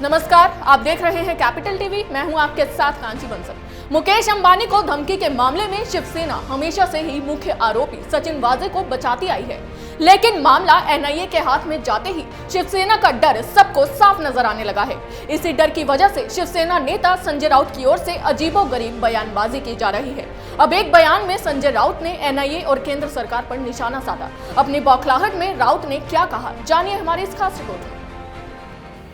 नमस्कार, आप देख रहे हैं कैपिटल टीवी। मैं हूं आपके साथ कांची बंसल। मुकेश अंबानी को धमकी के मामले में शिवसेना हमेशा से ही मुख्य आरोपी सचिन वाजे को बचाती आई है, लेकिन मामला एनआईए के हाथ में जाते ही शिवसेना का डर सबको साफ नजर आने लगा है। इसी डर की वजह से शिवसेना नेता संजय राउत की ओर से अजीबोगरीब बयानबाजी की जा रही है। अब एक बयान में संजय राउत ने एनआईए और केंद्र सरकार पर निशाना साधा। अपनी बौखलाहट में राउत ने क्या कहा, जानिए हमारी इस खास रिपोर्ट में।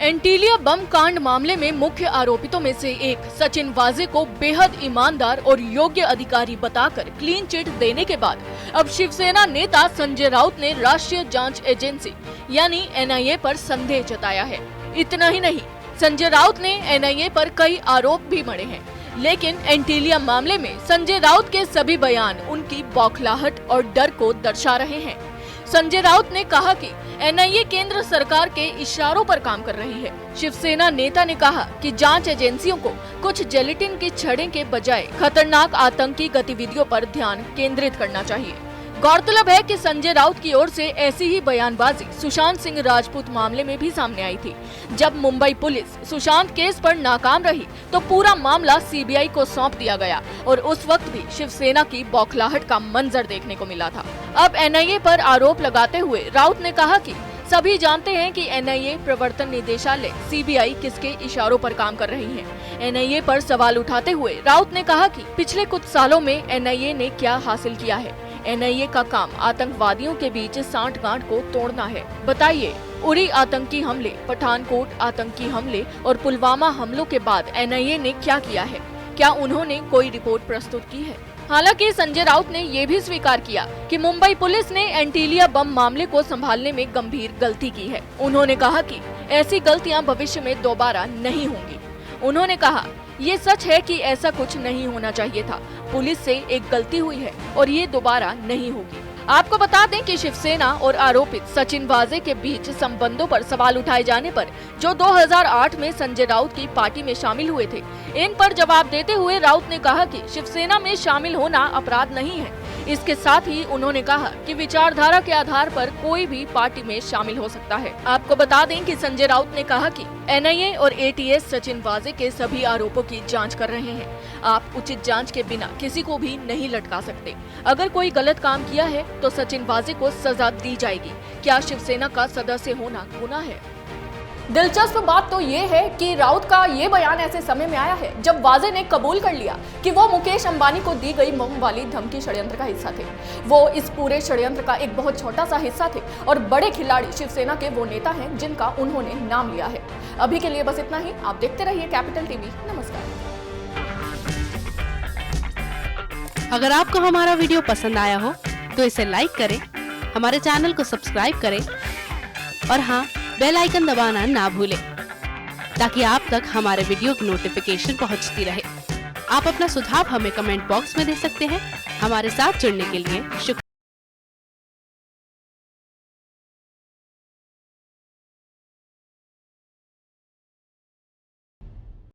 एंटीलिया बम कांड मामले में मुख्य आरोपितों में से एक सचिन वाजे को बेहद ईमानदार और योग्य अधिकारी बताकर क्लीन चिट देने के बाद अब शिवसेना नेता संजय राउत ने राष्ट्रीय जांच एजेंसी यानी एनआईए पर संदेह जताया है। इतना ही नहीं, संजय राउत ने एनआईए पर कई आरोप भी मढ़े हैं, लेकिन एंटीलिया मामले में संजय राउत के सभी बयान उनकी बौखलाहट और डर को दर्शा रहे हैं। संजय राउत ने कहा कि एनआईए केंद्र सरकार के इशारों पर काम कर रही है। शिवसेना नेता ने कहा कि जांच एजेंसियों को कुछ जिलेटिन की छड़े के बजाय खतरनाक आतंकी गतिविधियों पर ध्यान केंद्रित करना चाहिए। गौरतलब है कि संजय राउत की ओर से ऐसी ही बयानबाजी सुशांत सिंह राजपूत मामले में भी सामने आई थी। जब मुंबई पुलिस सुशांत केस पर नाकाम रही तो पूरा मामला सीबीआई को सौंप दिया गया और उस वक्त भी शिवसेना की बौखलाहट का मंजर देखने को मिला था। अब एनआईए पर आरोप लगाते हुए राउत ने कहा कि सभी जानते हैं कि एनआईए, प्रवर्तन निदेशालय, सीबीआई किसके इशारों पर काम कर रही है। एनआईए पर सवाल उठाते हुए राउत ने कहा कि पिछले कुछ सालों में एनआईए ने क्या हासिल किया है। एनआईए का काम आतंकवादियों के बीच सांठगांठ को तोड़ना है। बताइए, उरी आतंकी हमले, पठानकोट आतंकी हमले और पुलवामा हमलों के बाद एनआईए ने क्या किया है? क्या उन्होंने कोई रिपोर्ट प्रस्तुत की है? हालांकि संजय राउत ने ये भी स्वीकार किया कि मुंबई पुलिस ने एंटीलिया बम मामले को संभालने में गंभीर गलती की है। उन्होंने कहा कि ऐसी गलतियां भविष्य में दोबारा नहीं होंगी। उन्होंने कहा, ये सच है कि ऐसा कुछ नहीं होना चाहिए था। पुलिस से एक गलती हुई है और ये दोबारा नहीं होगी। आपको बता दें कि शिवसेना और आरोपित सचिन वाजे के बीच संबंधों पर सवाल उठाए जाने पर जो 2008 में संजय राउत की पार्टी में शामिल हुए थे, इन पर जवाब देते हुए राउत ने कहा कि शिवसेना में शामिल होना अपराध नहीं है। इसके साथ ही उन्होंने कहा कि विचारधारा के आधार पर कोई भी पार्टी में शामिल हो सकता है। आपको बता दें कि संजय राउत ने कहा कि एनआईए और एटीएस सचिन वाजे के सभी आरोपों की जांच कर रहे हैं। आप उचित जांच के बिना किसी को भी नहीं लटका सकते। अगर कोई गलत काम किया है तो सचिन वाजे को सजा दी जाएगी। क्या शिवसेना का सदस्य होना गुनाह है? दिलचस्प बात तो ये है कि राउत का ये बयान ऐसे समय में आया है जब वाजे ने कबूल कर लिया कि वो मुकेश अंबानी को दी गई बम वाली धमकी षड्यंत्र का हिस्सा थे। वो इस पूरे षड्यंत्र का एक बहुत छोटा सा हिस्सा थे और बड़े खिलाड़ी शिवसेना के वो नेता हैं जिनका उन्होंने नाम लिया है। अभी के लिए बस इतना ही। आप देखते रहिए कैपिटल टीवी। नमस्कार। अगर आपको हमारा वीडियो पसंद आया हो तो इसे लाइक करें, हमारे चैनल को सब्सक्राइब करें और हाँ, बेल आइकन दबाना ना भूलें ताकि आप तक हमारे वीडियो की नोटिफिकेशन पहुंचती रहे। आप अपना सुझाव हमें कमेंट बॉक्स में दे सकते हैं। हमारे साथ जुड़ने के लिए शुक्रिया।